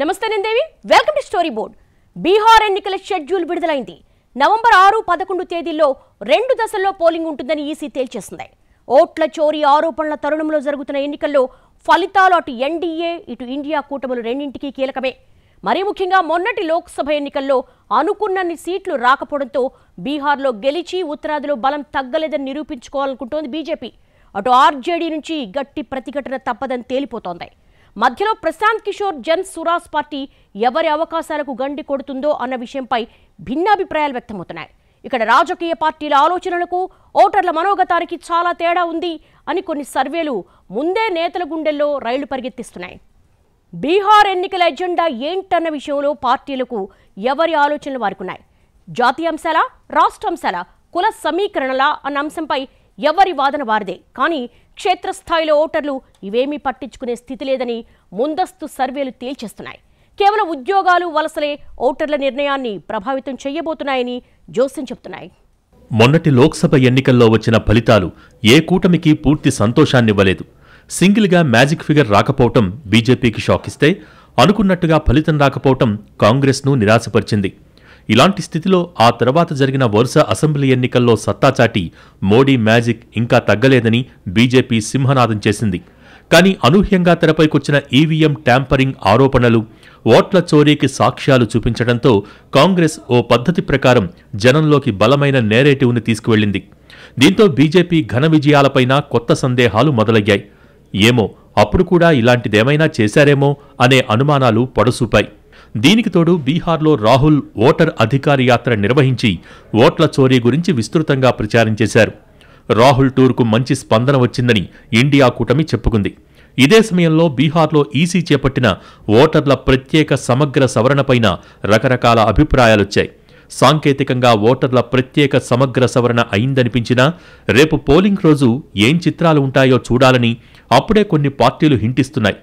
నమస్తే నందేవి, welcome to story board. Bihar ఎన్నికల షెడ్యూల్ విడుదలైంది. నవంబర్ 6, 11 తేదీల్లో 2 దశల్లో పోలింగ్ ఉంటుందని ఈసీ తేల్చేసింది. ఓట్ల చోరీ ఆరోపణల తరుణంలో జరుగుతున్న ఎన్నికల్లో ఫలితాలు అటు ఎన్డీఏ ఇటు ఇండియా కూటములు రెండింటికి కీలకమే. మరీ ముఖ్యంగా మొన్నటి లోక్సభ ఎన్నికల్లో అనుకున్నన్ని సీట్లు రాకపోవడంతో బీహార్లో గెలిచి ఉత్తరాదిలో బలం తగ్గలేదని నిరూపించుకోవాలనుకుంటోంది బీజేపీ. అటు ఆర్జేడీ నుంచి గట్టి ప్రతిఘటన తప్పదని తేలిపోతోంది. మధ్యలో ప్రశాంత్ కిషోర్ జన్ సురాజ్ పార్టీ ఎవరి అవకాశాలకు గండి కొడుతుందో అన్న విషయంపై భిన్నాభిప్రాయాలు వ్యక్తమవుతున్నాయి. ఇక్కడ రాజకీయ పార్టీల ఆలోచనలకు ఓటర్ల మనోగతానికి చాలా తేడా ఉంది అని కొన్ని సర్వేలు ముందే నేతల గుండెల్లో రైళ్లు పరిగెత్తిస్తున్నాయి. బీహార్ ఎన్నికల ఎజెండా ఏంటన్న విషయంలో పార్టీలకు ఎవరి ఆలోచనలు వారుకున్నాయి. జాతీయ అంశాల, రాష్ట్ర అంశాల, కుల సమీకరణల అన్న అంశంపై ఎవరి వాదన వారిదే. కానీ క్షేత్రస్థాయిలో ఓటర్లు ఇవేమీ పట్టించుకునే స్థితి లేదని ముందస్తు సర్వేలు తేల్చేస్తున్నాయి. కేవలం ఉద్యోగాలు, వలసలే ఓటర్ల నిర్ణయాన్ని ప్రభావితం చేయబోతున్నాయని జోస్యం చెబుతున్నాయి. మొన్నటి లోక్సభ ఎన్నికల్లో వచ్చిన ఫలితాలు ఏ కూటమికి పూర్తి సంతోషాన్నివ్వలేదు. సింగిల్గా మ్యాజిక్ ఫిగర్ రాకపోవటం బీజేపీకి షాక్ ఇస్తే, అనుకున్నట్టుగా ఫలితం రాకపోవటం కాంగ్రెస్ను నిరాశపరిచింది. ఇలాంటి స్థితిలో ఆ తర్వాత జరిగిన వరుస అసెంబ్లీ ఎన్నికల్లో సత్తాచాటి మోడీ మ్యాజిక్ ఇంకా తగ్గలేదని బీజేపీ సింహనాదం చేసింది. కానీ అనూహ్యంగా తెరపైకొచ్చిన ఈవీఎం ట్యాంపరింగ్ ఆరోపణలు, ఓట్ల చోరీకి సాక్ష్యాలు చూపించడంతో కాంగ్రెస్ ఓ పద్ధతి ప్రకారం జనంలోకి బలమైన నేరేటివ్ని తీసుకువెళ్లింది. దీంతో బీజేపీ ఘన విజయాలపైన కొత్త సందేహాలు మొదలయ్యాయి. ఏమో అప్పుడు కూడా ఇలాంటిదేమైనా చేశారేమో అనే అనుమానాలు పొడసూపాయి. దీనికి తోడు బీహార్లో రాహుల్ ఓటర్ అధికార యాత్ర నిర్వహించి ఓట్ల చోరీ గురించి విస్తృతంగా ప్రచారం చేశారు. రాహుల్ టూర్కు మంచి స్పందన వచ్చిందని ఇండియా కూటమి చెప్పుకుంది. ఇదే సమయంలో బీహార్లో ఈసీ చేపట్టిన ఓటర్ల ప్రత్యేక సమగ్ర సవరణపైన రకరకాల అభిప్రాయాలొచ్చాయి. సాంకేతికంగా ఓటర్ల ప్రత్యేక సమగ్ర సవరణ అయిందనిపించినా రేపు పోలింగ్ రోజు ఏం చిత్రాలు ఉంటాయో చూడాలని అప్పుడే కొన్ని పార్టీలు హింటిస్తున్నాయి.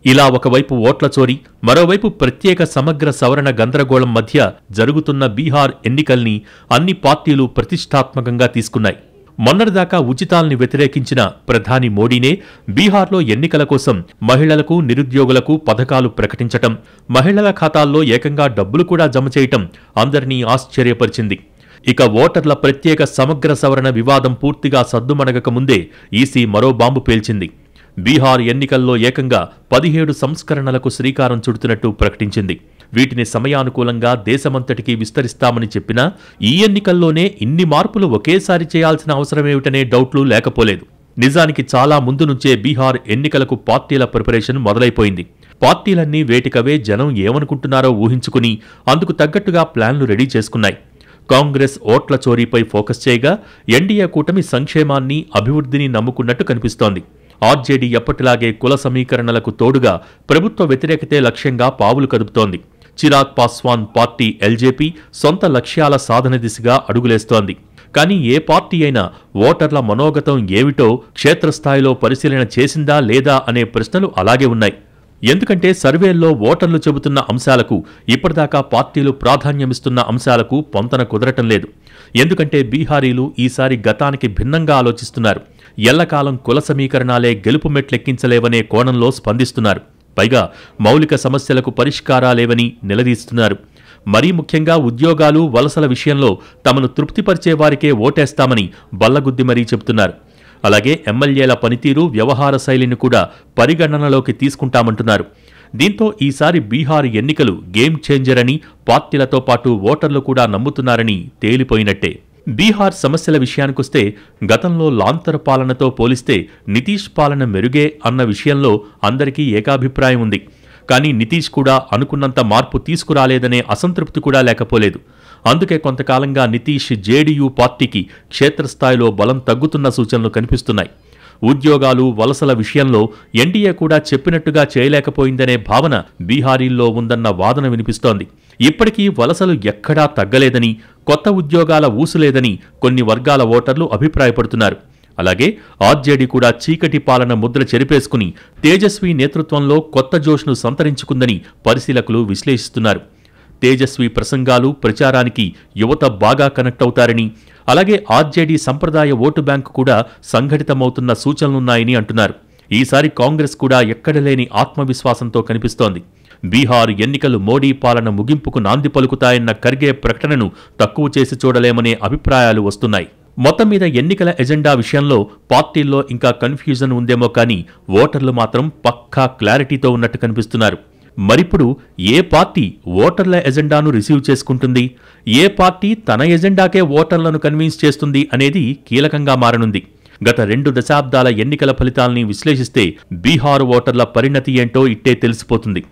ఇలా ఒకవైపు ఓట్ల చోరీ, మరోవైపు ప్రత్యేక సమగ్ర సవరణ గందరగోళం మధ్య జరుగుతున్న బీహార్ ఎన్నికల్ని అన్ని పార్టీలు ప్రతిష్టాత్మకంగా తీసుకున్నాయి. మొన్నటిదాకా ఉచితాల్ని వ్యతిరేకించిన ప్రధాని మోడీనే బీహార్లో ఎన్నికల కోసం మహిళలకు, నిరుద్యోగులకు పథకాలు ప్రకటించటం, మహిళల ఖాతాల్లో ఏకంగా డబ్బులు కూడా జమ చేయటం అందరినీ ఆశ్చర్యపరిచింది. ఇక ఓటర్ల ప్రత్యేక సమగ్ర సవరణ వివాదం పూర్తిగా సద్దుమణగక ముందే ఈసీ మరో బాంబు పేల్చింది. బీహార్ ఎన్నికల్లో ఏకంగా 17 సంస్కరణలకు శ్రీకారం చుడుతున్నట్టు ప్రకటించింది. వీటిని సమయానుకూలంగా దేశమంతటికీ విస్తరిస్తామని చెప్పినా ఈ ఎన్నికల్లోనే ఇన్ని మార్పులు ఒకేసారి చేయాల్సిన అవసరమేమిటనే డౌట్లు లేకపోలేదు. నిజానికి చాలా ముందు నుంచే బీహార్ ఎన్నికలకు పార్టీల ప్రిపరేషన్ మొదలైపోయింది. పార్టీలన్నీ వేటికవే జనం ఏమనుకుంటున్నారో ఊహించుకుని అందుకు తగ్గట్టుగా ప్లాన్లు రెడీ చేసుకున్నాయి. కాంగ్రెస్ ఓట్ల చోరీపై ఫోకస్ చేయగా, ఎన్డీఏ కూటమి సంక్షేమాన్ని, అభివృద్ధిని నమ్ముకున్నట్టు కనిపిస్తోంది. ఆర్జేడీ ఎప్పటిలాగే కుల సమీకరణలకు తోడుగా ప్రభుత్వ వ్యతిరేకతే లక్ష్యంగా పావులు కదుపుతోంది. చిరాగ్ పాస్వాన్ పార్టీ ఎల్జేపీ సొంత లక్ష్యాల సాధన దిశగా అడుగులేస్తోంది. కానీ ఏ పార్టీ అయినా ఓటర్ల మనోగతం ఏమిటో క్షేత్రస్థాయిలో పరిశీలన చేసిందా లేదా అనే ప్రశ్నలు అలాగే ఉన్నాయి. ఎందుకంటే సర్వేల్లో ఓటర్లు చెబుతున్న అంశాలకు, ఇప్పటిదాకా పార్టీలు ప్రాధాన్యమిస్తున్న అంశాలకు పొంతన కుదరటం లేదు. ఎందుకంటే బీహారీలు ఈసారి గతానికి భిన్నంగా ఆలోచిస్తున్నారు. ఎల్లకాలం కుల సమీకరణాలే గెలుపు మెట్లెక్కించలేవనే కోణంలో స్పందిస్తున్నారు. పైగా మౌలిక సమస్యలకు పరిష్కారాలేవని నిలదీస్తున్నారు. మరీ ముఖ్యంగా ఉద్యోగాలు, వలసల విషయంలో తమను తృప్తిపరిచే వారికే ఓటేస్తామని బల్లగుద్ది మరీ చెబుతున్నారు. అలాగే ఎమ్మెల్యేల పనితీరు, వ్యవహార శైలిని కూడా పరిగణనలోకి తీసుకుంటామంటున్నారు. దీంతో ఈసారి బీహార్ ఎన్నికలు గేమ్ చేంజర్ అని పార్టీలతో పాటు ఓటర్లు కూడా నమ్ముతున్నారని తేలిపోయినట్టే. బీహార్ సమస్యల విషయానికొస్తే, గతంలో లాంతర్ పాలనతో పోలిస్తే నితీష్ పాలన మెరుగే అన్న విషయంలో అందరికీ ఏకాభిప్రాయం ఉంది. కానీ నితీష్ కూడా అనుకున్నంత మార్పు తీసుకురాలేదనే అసంతృప్తి కూడా లేకపోలేదు. అందుకే కొంతకాలంగా నితీష్ జేడీయూ పార్టీకి క్షేత్రస్థాయిలో బలం తగ్గుతున్న సూచనలు కనిపిస్తున్నాయి. ఉద్యోగాలు, వలసల విషయంలో ఎన్డీఏ కూడా చెప్పినట్టుగా చేయలేకపోయిందనే భావన బీహారీల్లో ఉందన్న వాదన వినిపిస్తోంది. ఇప్పటికీ వలసలు ఎక్కడా తగ్గలేదని, కొత్త ఉద్యోగాల ఊసులేదని కొన్ని వర్గాల ఓటర్లు అభిప్రాయపడుతున్నారు. అలాగే ఆర్జేడీ కూడా చీకటి పాలన ముద్ర చెరిపేసుకుని తేజస్వి నేతృత్వంలో కొత్త జోష్ను సంతరించుకుందని పరిశీలకులు విశ్లేషిస్తున్నారు. తేజస్వి ప్రసంగాలు, ప్రచారానికి యువత బాగా కనెక్ట్ అవుతారని, అలాగే ఆర్జేడీ సంప్రదాయ ఓటు బ్యాంకు కూడా సంఘటితమవుతున్న సూచనలున్నాయని అంటున్నారు. ఈసారి కాంగ్రెస్ కూడా ఎక్కడలేని ఆత్మవిశ్వాసంతో కనిపిస్తోంది. బీహార్ ఎన్నికలు మోడీ పాలన ముగింపుకు నాంది పలుకుతాయన్న ఖర్గే ప్రకటనను తక్కువ చేసి చూడలేమనే అభిప్రాయాలు వస్తున్నాయి. మొత్తం మీద ఎన్నికల ఎజెండా విషయంలో పార్టీల్లో ఇంకా కన్ఫ్యూజన్ ఉందేమో కానీ ఓటర్లు మాత్రం పక్కా క్లారిటీతో ఉన్నట్టు కనిపిస్తున్నారు. మరిప్పుడు ఏ పార్టీ ఓటర్ల ఎజెండాను రిసీవ్ చేసుకుంటుంది, ఏ పార్టీ తన ఎజెండాకే ఓటర్లను కన్విన్స్ చేస్తుంది అనేది కీలకంగా మారనుంది. గత 2 దశాబ్దాల ఎన్నికల ఫలితాల్ని విశ్లేషిస్తే బీహార్ ఓటర్ల పరిణతి ఏంటో ఇట్టే తెలిసిపోతుంది.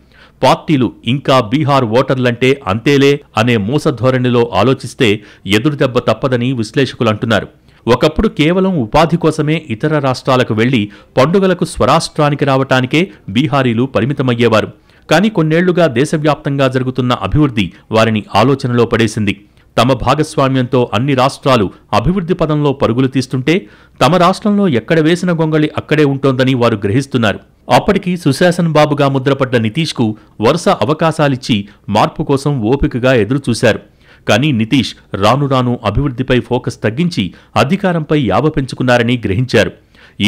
పార్టీలు ఇంకా బీహార్ ఓటర్లంటే అంతేలే అనే మూసధోరణిలో ఆలోచిస్తే ఎదురుదెబ్బ తప్పదని విశ్లేషకులు అంటున్నారు. ఒకప్పుడు కేవలం ఉపాధి కోసమే ఇతర రాష్ట్రాలకు వెళ్లి పండుగలకు స్వరాష్ట్రానికి రావటానికే బీహారీలు పరిమితమయ్యేవారు. కానీ కొన్నేళ్లుగా దేశవ్యాప్తంగా జరుగుతున్న అభివృద్ధి వారిని ఆలోచనలో పడేసింది. తమ భాగస్వామ్యంతో అన్ని రాష్ట్రాలు అభివృద్ధి పదంలో పరుగులు తీస్తుంటే తమ రాష్ట్రంలో ఎక్కడ వేసిన గొంగళి అక్కడే ఉంటోందని వారు గ్రహిస్తున్నారు. అప్పటికి సుశాసన్ బాబుగా ముద్రపడ్డ నితీష్కు వరుస అవకాశాలిచ్చి మార్పు కోసం ఓపికగా ఎదురుచూశారు. కానీ నితీష్ రాను రాను అభివృద్ధిపై ఫోకస్ తగ్గించి అధికారంపై యావ పెంచుకున్నారని గ్రహించారు.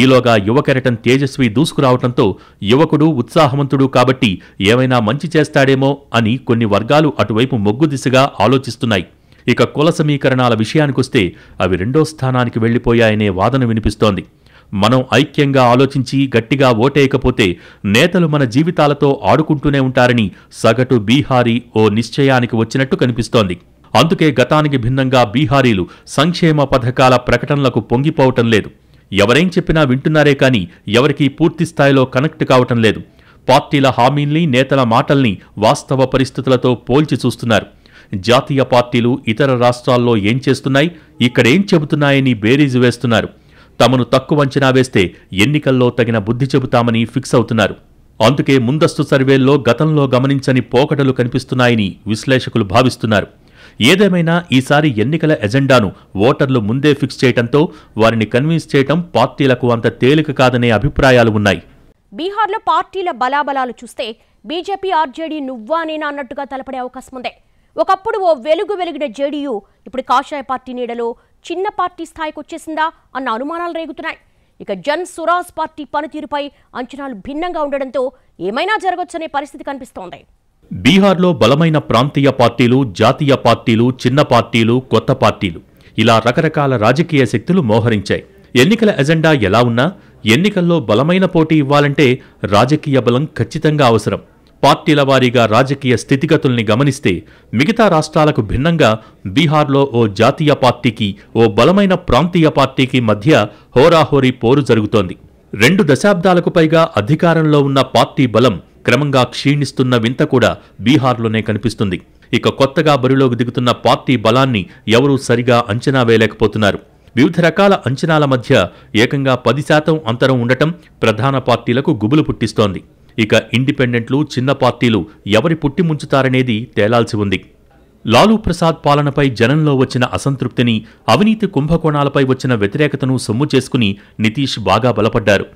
ఈలోగా యువ కెరటం తేజస్వి దూసుకురావడంతో యువకుడు ఉత్సాహవంతుడు కాబట్టి ఏమైనా మంచి చేస్తాడేమో అని కొన్ని వర్గాలు అటువైపు మొగ్గు దిశగా ఆలోచిస్తున్నాయి. ఇక కుల సమీకరణాల విషయానికొస్తే అవి 2వ స్థానానికి వెళ్లిపోయాయనే వాదన వినిపిస్తోంది. మనం ఐక్యంగా ఆలోచించి గట్టిగా ఓటేయకపోతే నేతలు మన జీవితాలతో ఆడుకుంటూనే ఉంటారని సగటు బీహారీ ఓ నిశ్చయానికి వచ్చినట్టు కనిపిస్తోంది. అందుకే గతానికి భిన్నంగా బీహారీలు సంక్షేమ పథకాల ప్రకటనలకు పొంగిపోవటం లేదు. ఎవరేం చెప్పినా వింటున్నారే కానీ ఎవరికీ పూర్తి స్థాయిలో కనెక్ట్ కావటం లేదు. పార్టీల హామీల్ని, నేతల మాటల్ని వాస్తవ పరిస్థితులతో పోల్చి చూస్తున్నారు. జాతీయ పార్టీలు ఇతర రాష్ట్రాల్లో ఏం చేస్తున్నాయి, ఇక్కడేం చెబుతున్నాయని బేరీజు వేస్తున్నారు. తమను తక్కువ అంచనా వేస్తే ఎన్నికల్లో తగిన బుద్ధి చెబుతామని ఫిక్స్ అవుతున్నారు. అందుకే ముందస్తు సర్వేల్లో గతంలో గమనించని పోకడలు కనిపిస్తున్నాయని విశ్లేషకులు భావిస్తున్నారు. ఏదేమైనా ఈసారి ఎన్నికల ఎజెండాను ఓటర్లు ముందే ఫిక్స్ చేయడంతో వారిని కన్విన్స్ చేయటం పార్టీలకు అంత తేలిక కాదనే అభిప్రాయాలు ఉన్నాయి. బీహార్లో పార్టీల బలాబలాలు చూస్తే బీజేపీ ఆర్జేడీ నువ్వా నేనా అన్నట్టుగా తలపడే అవకాశం ఉంది. ఒకప్పుడు ఓ వెలిగిన జేడీయూ ఇప్పుడు కాషాయ పార్టీ నీడలో చిన్న పార్టీ స్థాయికి వచ్చేసిందా అన్న అనుమానాలు రేగుతున్నాయి. ఇక జన్ సురాజ్ పార్టీ పనితీరుపై అంచనాలు భిన్నంగా ఉండడంతో ఏమైనా జరగొచ్చనే పరిస్థితి కనిపిస్తోంది. బీహార్లో బలమైన ప్రాంతీయ పార్టీలు, జాతీయ పార్టీలు, చిన్న పార్టీలు, కొత్త పార్టీలు ఇలా రకరకాల రాజకీయ శక్తులు మోహరించాయి. ఎన్నికల ఎజెండా ఎలా ఉన్నా ఎన్నికల్లో బలమైన పోటీ ఇవ్వాలంటే రాజకీయ బలం ఖచ్చితంగా అవసరం. పార్టీల వారీగా రాజకీయ స్థితిగతుల్ని గమనిస్తే మిగతా రాష్ట్రాలకు భిన్నంగా బీహార్లో ఓ జాతీయ పార్టీకి, ఓ బలమైన ప్రాంతీయ పార్టీకి మధ్య హోరాహోరీ పోరు జరుగుతోంది. 2 దశాబ్దాలకు పైగా అధికారంలో ఉన్న పార్టీ బలం క్రమంగా క్షీణిస్తున్న వింత కూడా బీహార్లోనే కనిపిస్తుంది. ఇక కొత్తగా బరిలోకి దిగుతున్న పార్టీ బలాన్ని ఎవరూ సరిగా అంచనా వేయలేకపోతున్నారు. వివిధ రకాల అంచనాల మధ్య ఏకంగా 10% అంతరం ఉండటం ప్రధాన పార్టీలకు గుబులు పుట్టిస్తోంది. ఇక ఇండిపెండెంట్లు, చిన్న పార్టీలు ఎవరి పుట్టి ముంచుతారనేది తేలాల్సి ఉంది. లాలూ ప్రసాద్ పాలనపై జనంలో వచ్చిన అసంతృప్తిని, అవినీతి కుంభకోణాలపై వచ్చిన వ్యతిరేకతను సొమ్ము చేసుకుని నితీష్ బాగా బలపడ్డారు.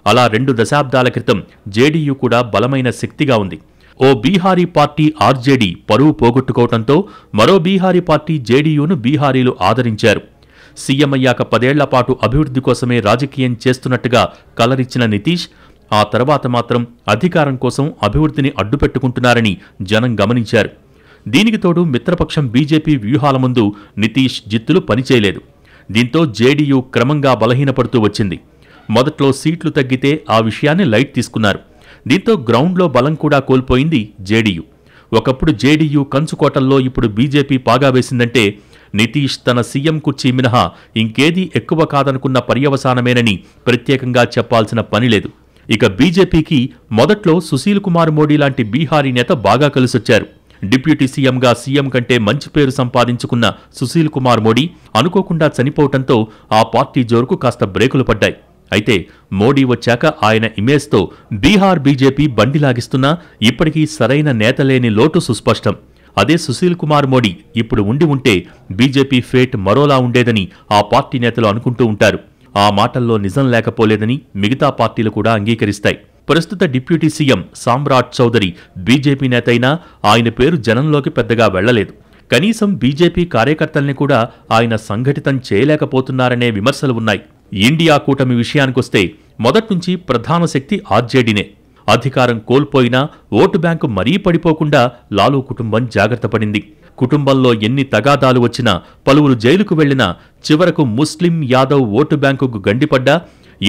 అలా 2 దశాబ్దాల క్రితం జేడీయూ కూడా బలమైన శక్తిగా ఉంది. ఓ బీహారీ పార్టీ ఆర్జేడీ పరువు పోగొట్టుకోవడంతో మరో బీహారీ పార్టీ జేడీయూను బీహారీలు ఆదరించారు. సీఎం అయ్యాక 10 ఏళ్ల పాటు అభివృద్ధి కోసమే రాజకీయం చేస్తున్నట్టుగా కలరిచ్చిన నితీష్ ఆ తర్వాత మాత్రం అధికారం కోసం అభివృద్ధిని అడ్డుపెట్టుకుంటున్నారని జనం గమనించారు. దీనికి తోడు మిత్రపక్షం బీజేపీ వ్యూహాల ముందు నితీష్ జిత్తులు పనిచేయలేదు. దీంతో జేడీయూ క్రమంగా బలహీనపడుతూ వచ్చింది. మొదట్లో సీట్లు తగ్గితే ఆ విషయాన్ని లైట్ తీసుకున్నారు. దీంతో గ్రౌండ్లో బలం కూడా కోల్పోయింది జేడీయూ. ఒకప్పుడు జేడీయూ కంచుకోటల్లో ఇప్పుడు బీజేపీ పాగా వేసిందంటే నితీష్ తన సీఎం కుర్చీ మినహా ఇంకేదీ ఎక్కువ కాదనుకున్న పర్యవసానమేనని ప్రత్యేకంగా చెప్పాల్సిన పనిలేదు. ఇక బీజేపీకి మొదట్లో సుశీల్ కుమార్ మోడీ లాంటి బీహారీ నేత బాగా కలిసొచ్చారు. డిప్యూటీ సీఎంగా సీఎం కంటే మంచి పేరు సంపాదించుకున్న సుశీల్ కుమార్ మోడీ అనుకోకుండా చనిపోవడంతో ఆ పార్టీ జోరుకు కాస్త బ్రేకులు పడ్డాయి. అయితే మోడీ వచ్చాక ఆయన ఇమేజ్తో బీహార్ బీజేపీ బండిలాగిస్తున్నా ఇప్పటికీ సరైన నేత లేని లోటు సుస్పష్టం. అదే సుశీల్ కుమార్ మోడీ ఇప్పుడు ఉంటే బీజేపీ ఫేట్ మరోలా ఉండేదని ఆ పార్టీ నేతలు అనుకుంటూ ఉంటారు. ఆ మాటల్లో నిజం లేకపోలేదని మిగతా పార్టీలు కూడా అంగీకరిస్తాయి. ప్రస్తుత డిప్యూటీ సీఎం సామ్రాట్ చౌదరి బీజేపీ నేత అయినా ఆయన పేరు జనంలోకి పెద్దగా వెళ్లలేదు. కనీసం బీజేపీ కార్యకర్తల్ని కూడా ఆయన సంఘటితం చేయలేకపోతున్నారనే విమర్శలు ఉన్నాయి. ఇండియా కూటమి విషయానికొస్తే మొదట్నుంచి ప్రధాన శక్తి ఆర్జేడీనే. అధికారం కోల్పోయినా ఓటు బ్యాంకు మరీ పడిపోకుండా లాలూ కుటుంబం జాగ్రత్త పడింది. కుటుంబంలో ఎన్ని తగాదాలు వచ్చినా, పలువురు జైలుకు వెళ్లినా, చివరకు ముస్లిం యాదవ్ ఓటు బ్యాంకుకు గండిపడ్డా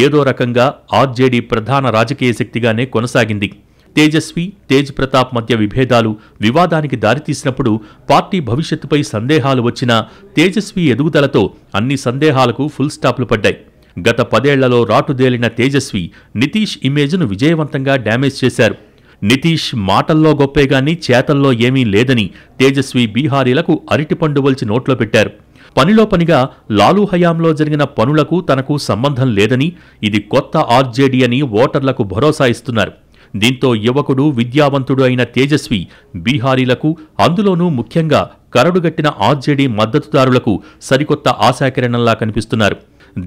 ఏదో రకంగా ఆర్జేడీ ప్రధాన రాజకీయ శక్తిగానే కొనసాగింది. తేజస్వి, తేజ్ ప్రతాప్ మధ్య విభేదాలు వివాదానికి దారితీసినప్పుడు పార్టీ భవిష్యత్తుపై సందేహాలు వచ్చినా తేజస్వి ఎదుగుదలతో అన్ని సందేహాలకు ఫుల్ స్టాప్లు పడ్డాయి. గత 10 ఏళ్లలో రాటుదేలిన తేజస్వి నితీష్ ఇమేజ్ను విజయవంతంగా డ్యామేజ్ చేశారు. నితీష్ మాటల్లో గొప్పేగాని చేతల్లో ఏమీ లేదని తేజస్వి బీహారీలకు అరటిపండు వల్చి నోట్లో పెట్టారు. పనిలో పనిగా లాలూ హయాంలో జరిగిన పనులకు తనకు సంబంధం లేదని, ఇది కొత్త ఆర్జేడీ అని ఓటర్లకు భరోసా ఇస్తున్నారు. దీంతో యువకుడు, విద్యావంతుడు అయిన తేజస్వి బీహారీలకు, అందులోనూ ముఖ్యంగా కరడుగట్టిన ఆర్జేడీ మద్దతుదారులకు సరికొత్త ఆశాకిరణంలా కనిపిస్తున్నారు.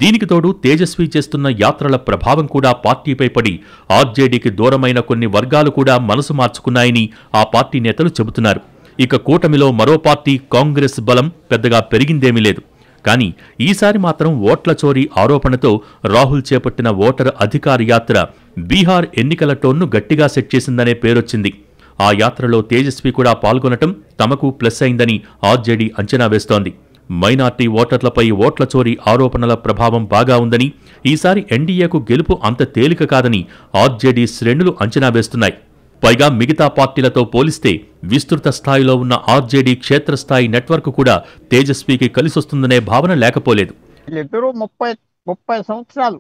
దీనికి తోడు తేజస్వి చేస్తున్న యాత్రల ప్రభావం కూడా పార్టీపై పడి ఆర్జేడీకి దూరమైన కొన్ని వర్గాలు కూడా మనసు మార్చుకున్నాయని ఆ పార్టీ నేతలు చెబుతున్నారు. ఇక కూటమిలో మరో పార్టీ కాంగ్రెస్ బలం పెద్దగా పెరిగిందేమీ లేదు. కానీ ఈసారి మాత్రం ఓట్ల చోరీ ఆరోపణతో రాహుల్ చేపట్టిన ఓటర్ అధికార యాత్ర బీహార్ ఎన్నికల టోన్ను గట్టిగా సెట్ చేసిందనే పేరొచ్చింది. ఆ యాత్రలో తేజస్వి కూడా పాల్గొనటం తమకు ప్లస్ అయిందని ఆర్జేడీ అంచనా వేస్తోంది. మైనార్టీ ఓటర్లపై ఓట్ల చోరీ ఆరోపణల ప్రభావం బాగా ఉందని, ఈసారి ఎన్డీఏకు గెలుపు అంత తేలిక కాదని ఆర్జేడీ శ్రేణులు అంచనా వేస్తున్నాయి. పైగా మిగతా పార్టీలతో పోలిస్తే విస్తృత స్థాయిలో ఉన్న ఆర్జేడీ క్షేత్రస్థాయి నెట్వర్క్ కూడా తేజస్వికి కలిసొస్తుందనే భావన లేకపోలేదు. వీళ్ళిద్దరూ 30 సంవత్సరాలు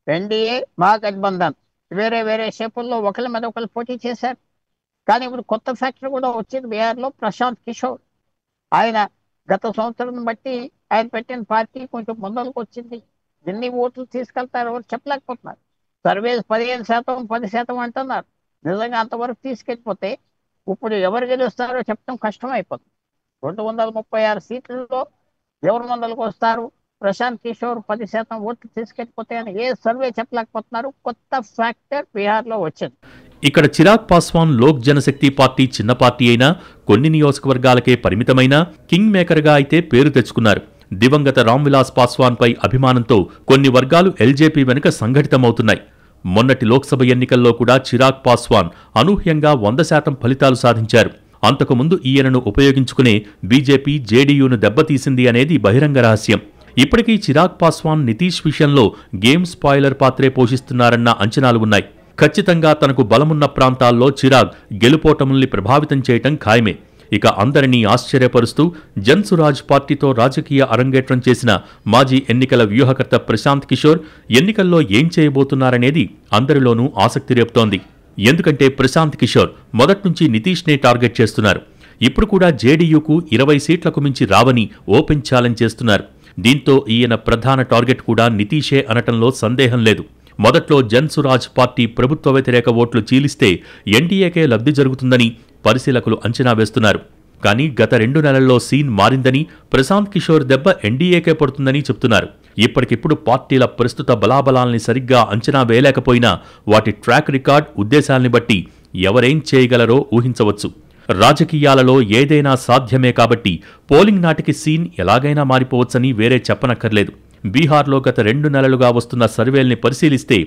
ఎన్డీఏ మహాగఠబంధన్ వేరే వేరే షేపుల్లో ఒకరి మీద ఒకరు పోటీ చేశారు. కానీ ఇప్పుడు కొత్త ఫ్యాక్టర్ కూడా వచ్చింది బీహార్లో. ప్రశాంత్ కిషోర్ ఆయన గత సంవత్సరం బట్టి ఆయన పెట్టిన పార్టీ కొంచెం ముందరకు వచ్చింది. ఎన్ని ఓట్లు తీసుకెళ్తారు ఎవరు చెప్పలేకపోతున్నారు. సర్వేస్ 15%, 10% అంటున్నారు. నిజంగా అంతవరకు తీసుకెళ్ళిపోతే ఇప్పుడు ఎవరు గెలుస్తారో చెప్పడం కష్టం అయిపోతుంది. 236 సీట్లలో ఎవరు ముందరకు వస్తారు? ప్రశాంత్ కిషోర్ 10% ఓట్లు తీసుకెళ్ళిపోతే అని ఏ సర్వే చెప్పలేకపోతున్నారు. కొత్త ఫ్యాక్టర్ బీహార్లో వచ్చింది. ఇక్కడ చిరాగ్ పాస్వాన్ లోక్ జనశక్తి పార్టీ చిన్న పార్టీ అయినా, కొన్ని నియోజకవర్గాలకే పరిమితమైన కింగ్ మేకర్గా అయితే పేరు తెచ్చుకున్నారు. దివంగత రామ్విలాస్ పాస్వాన్పై అభిమానంతో కొన్ని వర్గాలు ఎల్జేపీ వెనుక సంఘటితమవుతున్నాయి. మొన్నటి లోక్సభ ఎన్నికల్లో కూడా చిరాగ్ పాస్వాన్ అనూహ్యంగా 100% ఫలితాలు సాధించారు. అంతకుముందు ఈయనను ఉపయోగించుకునే బీజేపీ జేడీయూను దెబ్బతీసింది అనేది బహిరంగ రహస్యం. ఇప్పటికీ చిరాగ్ పాస్వాన్ నితీష్ విషయంలో గేమ్ స్పాయిలర్ పాత్రే పోషిస్తున్నారన్న అంచనాలు ఉన్నాయి. ఖచ్చితంగా తనకు బలమున్న ప్రాంతాల్లో చిరాగ్ గెలుపోటముల్ని ప్రభావితం చేయటం ఖాయమే. ఇక అందరినీ ఆశ్చర్యపరుస్తూ జన్సురాజ్ పార్టీతో రాజకీయ అరంగేట్రం చేసిన మాజీ ఎన్నికల వ్యూహకర్త ప్రశాంత్ కిషోర్ ఎన్నికల్లో ఏం చేయబోతున్నారనేది అందరిలోనూ ఆసక్తి రేపుతోంది. ఎందుకంటే ప్రశాంత్ కిషోర్ మొదట్నుంచి నితీష్నే టార్గెట్ చేస్తున్నారు. ఇప్పుడు కూడా జేడీయూకు 20 సీట్లకు మించి రావని ఓపెన్ ఛాలెంజ్ చేస్తున్నారు. దీంతో ఈయన ప్రధాన టార్గెట్ కూడా నితీషే అనటంలో సందేహం లేదు. మొదట్లో జన్సురాజ్ పార్టీ ప్రభుత్వ వ్యతిరేక ఓట్లు చీలిస్తే ఎన్డీఏకే లబ్ధి జరుగుతుందని పరిశీలకులు అంచనా వేస్తున్నారు. కానీ గత 2 నెలల్లో సీన్ మారిందని, ప్రశాంత్ కిషోర్ దెబ్బ ఎన్డీఏకే పడుతుందని చెప్తున్నారు. ఇప్పటికిప్పుడు పార్టీల ప్రస్తుత బలాబలాల్ని సరిగ్గా అంచనా వేయలేకపోయినా వాటి ట్రాక్ రికార్డ్, ఉద్దేశాల్ని బట్టి ఎవరేం చేయగలరో ఊహించవచ్చు. రాజకీయాలలో ఏదైనా సాధ్యమే కాబట్టి పోలింగ్ నాటికి సీన్ ఎలాగైనా మారిపోవచ్చని వేరే చెప్పనక్కర్లేదు. బీహార్లో గత 2 నెలలుగా వస్తున్న సర్వేల్ని పరిశీలిస్తే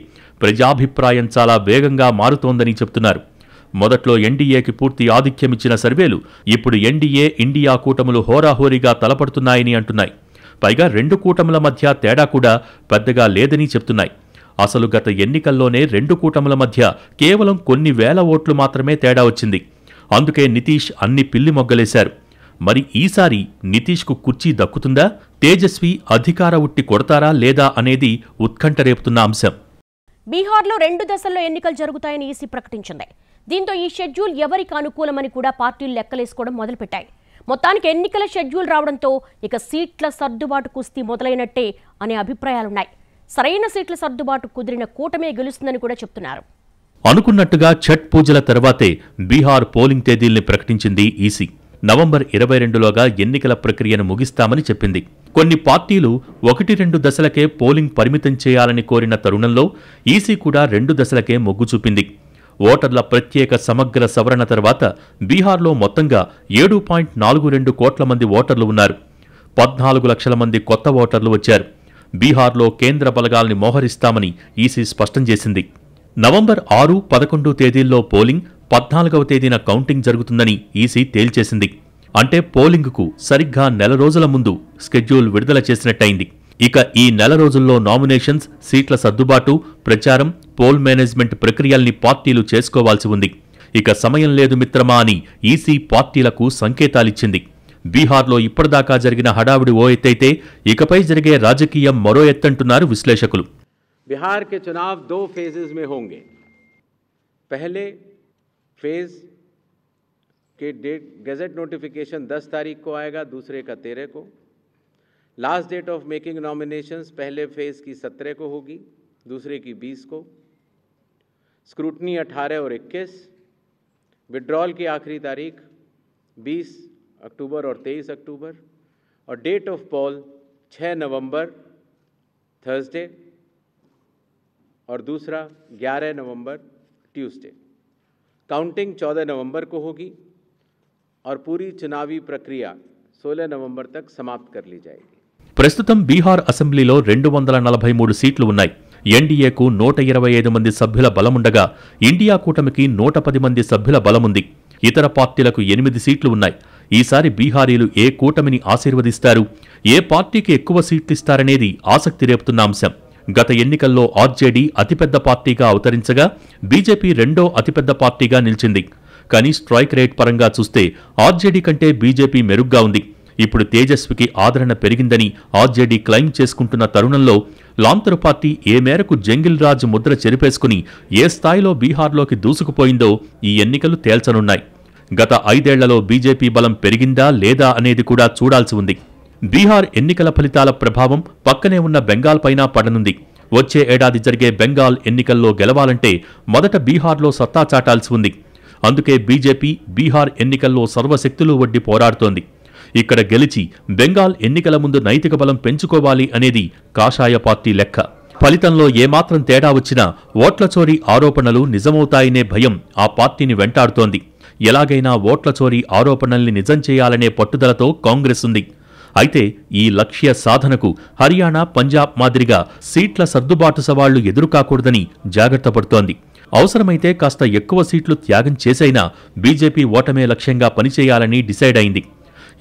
ప్రజాభిప్రాయం చాలా వేగంగా మారుతోందని చెప్తున్నారు. మొదట్లో ఎన్డీఏకి పూర్తి ఆధిక్యమిచ్చిన సర్వేలు ఇప్పుడు ఎన్డీఏ, ఇండియా కూటములు హోరాహోరీగా తలపడుతున్నాయని అంటున్నాయి. పైగా 2 కూటముల మధ్య తేడా కూడా పెద్దగా లేదని చెప్తున్నాయి. అసలు గత ఎన్నికల్లోనే 2 కూటముల మధ్య కేవలం కొన్ని వేల ఓట్లు మాత్రమే తేడా వచ్చింది. అందుకే నితీష్ అన్ని పిల్లి మొగ్గలేశారు. మరి ఈసారి నితీష్కు కుర్చీ దక్కుతుందా? తేజస్వి అధికార ఉట్టి కొడతారా లేదా అనేది ఉత్కంఠ రేపుతున్న అంశం. బీహార్లో 2 దశల్లో ఎన్నికలు జరుగుతాయని ఈసీ ప్రకటించింది. దీంతో ఈ షెడ్యూల్ ఎవరికి అనుకూలమని కూడా పార్టీలు లెక్కలేసుకోవడం మొదలుపెట్టాయి. మొత్తానికి ఎన్నికల షెడ్యూల్ రావడంతో ఇక సీట్ల సర్దుబాటు కుస్తీ మొదలైనట్టే అనే అభిప్రాయాలున్నాయి. సరైన సీట్ల సర్దుబాటు కుదిరిన కూటమే గెలుస్తుందని కూడా చెప్తున్నారు. అనుకున్నట్టుగా ఛట్ పూజల తర్వాతే బీహార్ పోలింగ్ తేదీల్ని ప్రకటించింది ఈసీ. నవంబర్ 22లోగా ఎన్నికల ప్రక్రియను ముగిస్తామని చెప్పింది. కొన్ని పార్టీలు 1-2 దశలకే పోలింగ్ పరిమితం చేయాలని కోరిన తరుణంలో ఈసీ కూడా 2 దశలకే మొగ్గు చూపింది. ఓటర్ల ప్రత్యేక సమగ్ర సవరణ తర్వాత బీహార్లో మొత్తంగా 7.42 కోట్ల మంది ఓటర్లు ఉన్నారు. 14 లక్షల మంది కొత్త ఓటర్లు వచ్చారు. బీహార్లో కేంద్ర బలగాల్ని మోహరిస్తామని ఈసీ స్పష్టం చేసింది. నవంబర్ 6, 11 తేదీల్లో పోలింగ్, 14వ తేదీన కౌంటింగ్ జరుగుతుందని ఈసీ తేల్చేసింది. అంటే పోలింగుకు సరిగ్గా నెల రోజుల ముందు స్కెడ్యూల్ విడుదల చేసినట్టయింది. ఇక ఈ నెల రోజుల్లో నామినేషన్స్, సీట్ల సర్దుబాటు, ప్రచారం, పోల్ మేనేజ్మెంట్ ప్రక్రియల్ని పార్టీలు చేసుకోవాల్సి ఉంది. ఇక సమయం లేదు మిత్రమా అని ఈసీ పార్టీలకు సంకేతాలిచ్చింది. బీహార్లో ఇప్పటిదాకా జరిగిన హడావిడి ఓ ఎత్తైతే ఇకపై జరిగే రాజకీయం మరో ఎత్తంటున్నారు విశ్లేషకులు. बिहार के चुनाव 2 फेजेस में होंगे. पहले फेज के डेट गैजेट नोटिफिकेशन 10 तारीख को आएगा, दूसरे का 13 को. Last date of making nominations पहले फेज की 17 को होगी, दूसरे की 20 को. स्क्रूटनी 18 और 21. विड्रॉल की आखिरी तारीख 20 अक्टूबर और 23 अक्टूबर. और date of poll 6 November Thursday और दूसरा 11 नवंबर ट्यूसडे. काउंटिंग 14 नवंबर को होगी और पूरी चुनावी प्रक्रिया 16 नवंबर तक समाप्त कर ली जाएगी. ప్రస్తుతం బీహార్ అసెంబ్లీలో 243 సీట్లు ఉన్నాయి. ఎన్డీఏకు 125 మంది సభ్యుల బలముండగా ఇండియా కూటమికి 110 మంది సభ్యుల బలముంది. ఇతర పార్టీలకు 8 సీట్లు ఉన్నాయి. ఈసారి బీహారీలు ఏ కూటమిని ఆశీర్వదిస్తారు, ఏ పార్టీకి ఎక్కువ సీట్లిస్తారనేది ఆసక్తి రేపుతున్న అంశం. గత ఎన్నికల్లో ఆర్జేడీ అతిపెద్ద పార్టీగా అవతరించగా బీజేపీ రెండో అతిపెద్ద పార్టీగా నిలిచింది. కానీ స్ట్రైక్ రేట్ పరంగా చూస్తే ఆర్జేడీ కంటే బీజేపీ మెరుగ్గా ఉంది. ఇప్పుడు తేజస్వికి ఆదరణ పెరిగిందని ఆర్జేడీ క్లెయిమ్ చేసుకుంటున్న తరుణంలో లాంతరు పార్టీ ఏ మేరకు జంగిల్ రాజ్ ముద్ర చెరిపేసుకుని ఏ స్థాయిలో బీహార్లోకి దూసుకుపోయిందో ఈ ఎన్నికలు తేల్చనున్నాయి. గత 5 ఏళ్లలో బీజేపీ బలం పెరిగిందా లేదా అనేది కూడా చూడాల్సి ఉంది. బీహార్ ఎన్నికల ఫలితాల ప్రభావం పక్కనే ఉన్న బెంగాల్ పైన పడనుంది. వచ్చే ఏడాది జరిగే బెంగాల్ ఎన్నికల్లో గెలవాలంటే మొదట బీహార్లో సత్తా చాటాల్సి ఉంది. అందుకే బీజేపీ బీహార్ ఎన్నికల్లో సర్వశక్తులు ఒడ్డి పోరాడుతోంది. ఇక్కడ గెలిచి బెంగాల్ ఎన్నికల ముందు నైతిక బలం పెంచుకోవాలి అనేది కాషాయ పార్టీ లెక్క. ఫలితంలో ఏమాత్రం తేడా వచ్చినా ఓట్ల చోరీ ఆరోపణలు నిజమవుతాయనే భయం ఆ పార్టీని వెంటాడుతోంది. ఎలాగైనా ఓట్ల చోరీ ఆరోపణల్ని నిజం చేయాలనే పట్టుదలతో కాంగ్రెస్ ఉంది. అయితే ఈ లక్ష్య సాధనకు హర్యానా, పంజాబ్ మాదిరిగా సీట్ల సర్దుబాటు సవాళ్లు ఎదురుకాకూడదని జాగ్రత్త పడుతోంది. అవసరమైతే కాస్త ఎక్కువ సీట్లు త్యాగం చేసైనా బీజేపీ ఓటమే లక్ష్యంగా పనిచేయాలని డిసైడ్ అయింది.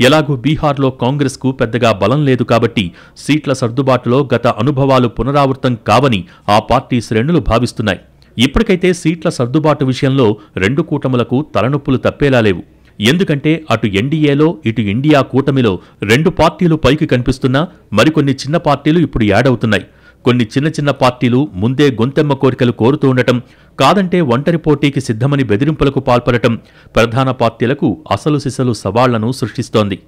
ఎలాగూ బీహార్లో కాంగ్రెస్కు పెద్దగా బలం లేదు కాబట్టి సీట్ల సర్దుబాటులో గత అనుభవాలు పునరావృతం కావని ఆ పార్టీ శ్రేణులు భావిస్తున్నాయి. ఇప్పటికైతే సీట్ల సర్దుబాటు విషయంలో రెండు కూటములకు తలనొప్పులు తప్పేలా లేవు. ఎందుకంటే అటు ఎన్డీఏలో ఇటు ఇండియా కూటమిలో 2 పార్టీలు పైకి కనిపిస్తున్నా మరికొన్ని చిన్న పార్టీలు ఇప్పుడు యాడ్ అవుతున్నాయి. కొన్ని చిన్న పార్టీలు ముందే గొంతెమ్మ కోరికలు కోరుతూ ఉండటం, కాదంటే ఒంటరి పోటీకి సిద్ధమని బెదిరింపులకు పాల్పడటం ప్రధాన పార్టీలకు అసలు సిసలు సవాళ్లను సృష్టిస్తోంది.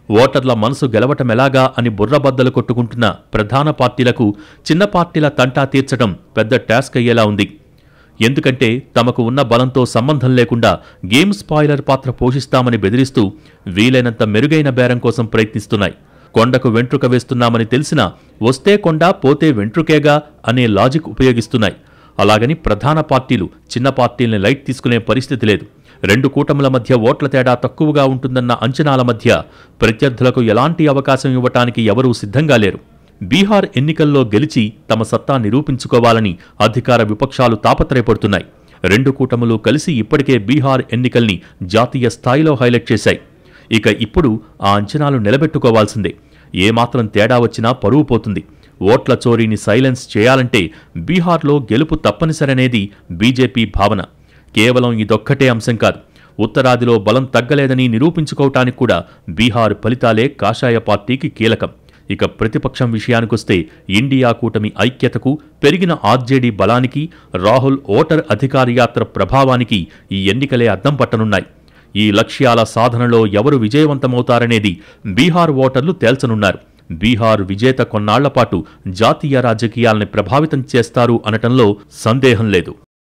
ఓటర్ల మనసు గెలవటమెలాగా అని బుర్రబద్దలు కొట్టుకుంటున్న ప్రధాన పార్టీలకు చిన్న పార్టీల తంటా తీర్చడం పెద్ద టాస్క్ అయ్యేలా ఉంది. ఎందుకంటే తమకు ఉన్న బలంతో సంబంధం లేకుండా గేమ్ స్పాయిలర్ పాత్ర పోషిస్తామని బెదిరిస్తూ వీలైనంత మెరుగైన బేరం కోసం ప్రయత్నిస్తున్నాయి. కొండకు వెంట్రుక వేస్తున్నామని తెలిసినా వస్తే కొండ పోతే వెంట్రుకేగా అనే లాజిక్ ఉపయోగిస్తున్నాయి. అలాగని ప్రధాన పార్టీలు చిన్న పార్టీల్ని లైట్ తీసుకునే పరిస్థితి లేదు. 2 కూటముల మధ్య ఓట్ల తేడా తక్కువగా ఉంటుందన్న అంచనాల మధ్య ప్రత్యర్థులకు ఎలాంటి అవకాశం ఇవ్వటానికి ఎవరూ సిద్ధంగా లేరు. బీహార్ ఎన్నికల్లో గెలిచి తమ సత్తా నిరూపించుకోవాలని అధికార విపక్షాలు తాపత్రయపడుతున్నాయి. 2 కూటములు కలిసి ఇప్పటికే బీహార్ ఎన్నికల్ని జాతీయ స్థాయిలో హైలైట్ చేశాయి. ఇక ఇప్పుడు ఆ అంచనాలు నిలబెట్టుకోవాల్సిందే. ఏమాత్రం తేడా వచ్చినా పరువు పోతుంది. ఓట్ల చోరీని సైలెన్స్ చేయాలంటే బీహార్లో గెలుపు తప్పనిసరనేది బీజేపీ భావన. కేవలం ఇదొక్కటే అంశం కాదు, ఉత్తరాదిలో బలం తగ్గలేదని నిరూపించుకోవటానికి కూడా బీహార్ ఫలితాలే కాషాయ పార్టీకి కీలకం. ఇక ప్రతిపక్షం విషయానికొస్తే ఇండియా కూటమి ఐక్యతకు, పెరిగిన ఆర్జేడీ బలానికి, రాహుల్ ఓటర్ అధికార యాత్ర ప్రభావానికి ఈ ఎన్నికలే అద్దం పట్టనున్నాయి. ఈ లక్ష్యాల సాధనలో ఎవరు విజయవంతమవుతారనేది బీహార్ ఓటర్లు తేల్చనున్నారు. బీహార్ విజేత కొన్నాళ్లపాటు జాతీయ రాజకీయాల్ని ప్రభావితం చేస్తారు అనటంలో సందేహం లేదు.